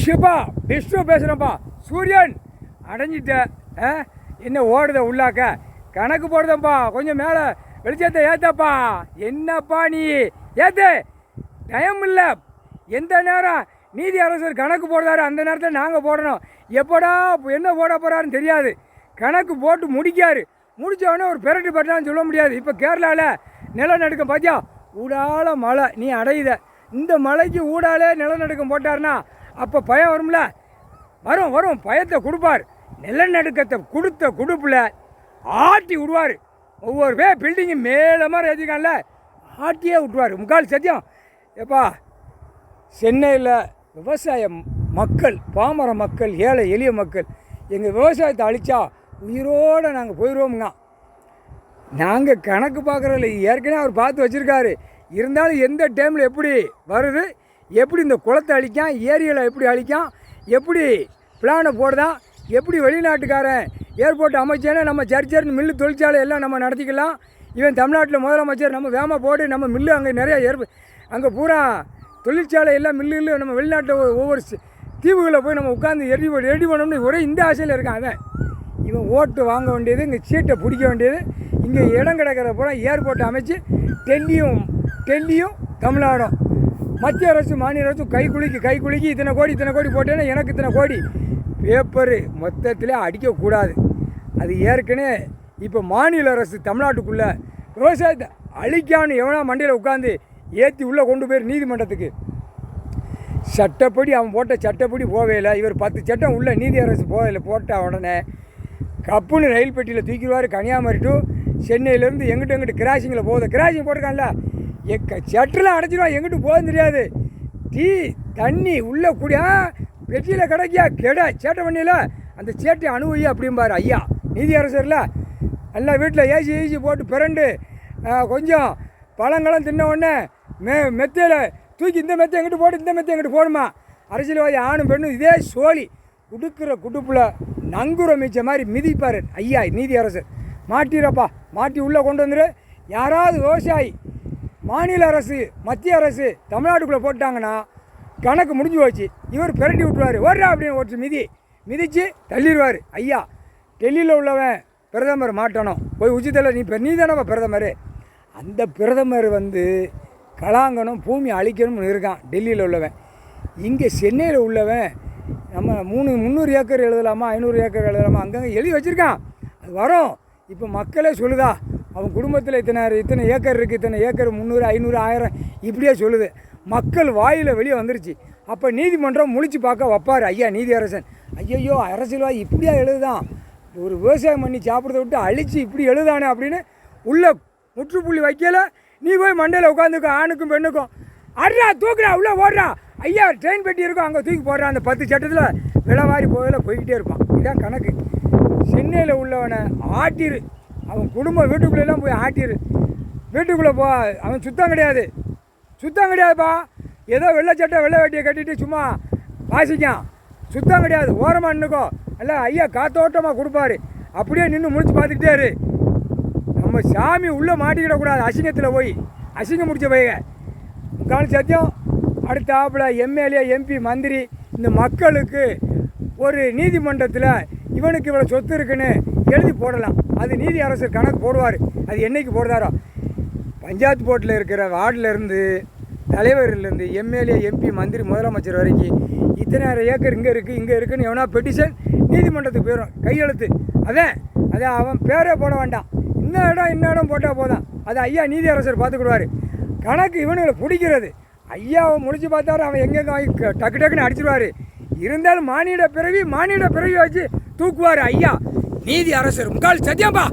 சிவா விஷ்ணு பேசுகிறேன்ப்பா. சூரியன் அடைஞ்சிட்ட என்ன ஓடுத உள்ளாக்க கணக்கு போடுதப்பா. கொஞ்சம் மேலே வெளிச்சத்தை ஏற்றப்பா. என்னப்பா நீ ஏற்று டைம் இல்லை. எந்த நேரம் நீதி அரசர் கணக்கு போடுறாரு அந்த நேரத்தில் நாங்கள் போடணும். எப்படா என்ன போட போகிறாருன்னு தெரியாது. கணக்கு போட்டு முடிக்காரு. முடித்தவொடனே ஒரு பெரட்டு பட்டலான்னு சொல்ல முடியாது. இப்போ கேரளாவில் நிலநடுக்கம் பார்த்தியா, ஊடால மழை நீ அடையுத. இந்த மழைக்கு ஊடாலே நிலநடுக்கம் போட்டார்னா அப்போ பயம் வரும்ல. வரும் பயத்தை கொடுப்பார். நிலநடுக்கத்தை கொடுத்த கொடுப்பில் ஆட்டி விடுவார். ஒவ்வொரு பில்டிங்கு மேலே மாதிரி ஏற்றிக்கான்ல ஆட்டியே விட்டுவார். முக்கால் சத்தியம். எப்பா சென்னையில் விவசாய மக்கள், பாமர மக்கள், ஏழை எளிய மக்கள் எங்கள் விவசாயத்தை அழித்தா உயிரோடு நாங்கள் போயிடுவோம்னா. நாங்கள் கணக்கு பார்க்குறதில்ல. ஏற்கனவே அவர் பார்த்து வச்சுருக்காரு. இருந்தாலும் எந்த டைமில் எப்படி வருது, எப்படி இந்த குளத்தை அழிக்கான், ஏரியில் எப்படி அழிக்கான், எப்படி பிளானை போடுதான், எப்படி வெளிநாட்டுக்காரன் ஏர்போர்ட் அமைச்சேன்னா நம்ம சர்ச்சர்னு மில்லு தொழிற்சாலை எல்லாம் நம்ம நடத்திக்கலாம். இவன் தமிழ்நாட்டில் முதலமைச்சர் நம்ம வேமா போட்டு நம்ம மில்லு அங்கே நிறையா அங்கே பூரா தொழிற்சாலை எல்லாம் மில்லு நம்ம வெளிநாட்டில் ஒவ்வொரு தீவுகளில் போய் நம்ம உட்காந்து ரெடி பண்ணணும்னு ஒரே இந்த ஆசையில் இருக்கான். அவன் இவன் ஓட்டு வாங்க வேண்டியது, இங்கே சீட்டை பிடிக்க வேண்டியது, இங்கே இடம் கிடக்கிற பூரா ஏர்போர்ட்டை அமைச்சு டெல்லியும் தமிழ்நாடும் மத்திய அரசு மாநில அரசு கை குலுக்கி இத்தனை கோடி போட்டேன்னா எனக்கு இத்தனை கோடி பேப்பரு மொத்தத்தில் அடிக்கக்கூடாது. அது ஏற்கனவே இப்போ மாநில அரசு தமிழ்நாட்டுக்குள்ளே விவசாயத்தை அழிக்கான்னு எவனா மண்டியில் உட்காந்து ஏற்றி உள்ளே கொண்டு போய் நீதிமன்றத்துக்கு சட்டப்படி அவன் போட்ட சட்டப்படி போவேல. இவர் 10 சட்டம் உள்ள நீதி அரசு போட்ட உடனே கப்புன்னு ரயில் பெட்டியில் தூக்கிடுவார். கன்னியாகுமரி டு சென்னையிலேருந்து எங்கிட்ட கிராசிங்கில் போகுது. கிராசிங் போட்டிருக்கான்ல சட்டெலாம் அடைச்சிடுவான். எங்கிட்டு போகுதுன்னு தெரியாது. தண்ணி உள்ளே கூடிய பெட்டியில் கிடைக்கியா சேட்டை பண்ணியில் அந்த சேட்டை அணுவையா அப்படிம்பார் ஐயா நீதி அரசரில். நல்லா வீட்டில் ஏசி போட்டு பிறண்டு கொஞ்சம் பழங்களும் தின்ன உடனே மெத்தையில் தூக்கி இந்த மெத்தை எங்கிட்டு போட்டு இந்த மெத்தை எங்கிட்டு போடுமா. அரசியல்வாதி ஆணும் பெண்ணும் இதே சோழி கொடுக்குற குடுப்பில் நங்குற மிச்ச மாதிரி மிதிப்பார் ஐயா நீதி அரசர். மாட்டிறப்பா, மாட்டி உள்ளே கொண்டு வந்துடு. யாராவது விவசாயி மாநில அரசு மத்திய அரசு தமிழ்நாட்டுக்குள்ளே போட்டாங்கன்னா கணக்கு முடிஞ்சு போச்சு. இவர் பிரட்டி விட்டுருவார். ஓடுறா அப்படின்னு ஒருத்தர் மிதித்து தள்ளிடுவார். ஐயா டெல்லியில் உள்ளவன் பிரதமர் மாட்டணும் போய் உச்சித்தில் நீ தானப்பா பிரதமர். அந்த பிரதமர் கலாங்கணும் பூமி அழிக்கணும்னு இருக்கான் டெல்லியில் உள்ளவன். இங்கே சென்னையில் உள்ளவன் நம்ம 300 ஏக்கர் எழுதலாமா 500 ஏக்கர் எழுதலாமா அங்கங்கே எழுதி வச்சுருக்கான். அது வரும். இப்போ மக்களே சொல்லுதா அவன் குடும்பத்தில் இத்தனை ஏக்கர் இருக்குது, இத்தனை ஏக்கர் 300 500 1000 இப்படியே சொல்லுது. மக்கள் வாயில் வெளியே வந்துருச்சு. அப்போ நீதிமன்றம் முழிச்சு பார்க்க வைப்பார் ஐயா நீதி அரசன். ஐயையோ அரசியல்வாதி இப்படியா எழுதுதான், ஒரு விவசாயம் பண்ணி சாப்பிட்றத விட்டு அழித்து இப்படி எழுதானே அப்படின்னு உள்ள முற்றுப்புள்ளி வைக்கல. நீ போய் மண்டையில் உட்காந்துக்கோ. ஆணுக்கும் பெண்ணுக்கும் அட்ரா தூக்குறா உள்ளே ஓடுறா. ஐயா ட்ரெயின் பெட்டி இருக்கும் அங்கே தூக்கி போடுறான். அந்த 10 சட்டத்தில் விலைவாரி போய்கிட்டே இருப்பான். இதுதான் கணக்கு. சென்னையில் உள்ளவனை ஆட்டிரு. அவன் குடும்பம் வீட்டுக்குள்ளெல்லாம் போய் ஆட்டிரு. வீட்டுக்குள்ளே அவன் சுத்தம் கிடையாதுப்பா. ஏதோ வெள்ளை சட்டை வெள்ளை வேட்டியை கட்டிட்டு சும்மா வாசிக்கான். சுத்தம் கிடையாது. ஓரமாக நின்றுக்கோ. அல்ல ஐயா காத்தோட்டமாக கொடுப்பாரு. அப்படியே நின்று முடிச்சு பார்த்துக்கிட்டே இரு. நம்ம சாமி உள்ளே மாட்டிக்கிடக்கூடாது. அசிங்கத்தில் போய் அசிங்கம் முடிச்ச பைய முக்கால் சத்தியம். அடுத்தாப்புல எம்எல்ஏ எம்பி மந்திரி இந்த மக்களுக்கு ஒரு நீதிமன்றத்தில் இவனுக்கு இவ்வளோ சொத்து இருக்குன்னு எழுதி போடலாம். அது நீதி அரசர் கணக்கு போடுவார். அது என்றைக்கு போடுறாரோ பஞ்சாயத்து போர்ட்டில் இருக்கிற வார்டிலேருந்து தலைவர்லேருந்து எம்எல்ஏ எம்பி மந்திரி முதலமைச்சர் வரைக்கும் இத்தனை ஏக்கர் இங்கே இருக்குன்னு எவனா பெட்டிஷன் நீதிமன்றத்துக்கு போயிடும். கையெழுத்து அதான் அவன் பேரே போட வேண்டாம். இன்ன இடம் போட்டால் போதும். அது ஐயா நீதி அரசர் பார்த்துக்கிடுவார். கணக்கு இவனுங்களை பிடிக்கிறது. ஐயாவை முடிச்சு பார்த்தாரு. அவன் எங்கெங்கே வாங்கி டக்குன்னு அடிச்சிடுவார். இருந்தாலும் மானிட பிறவி வச்சு தூக்குவார் ஐயா நீதி அரசர். முக்கால் சத்தியம்பா.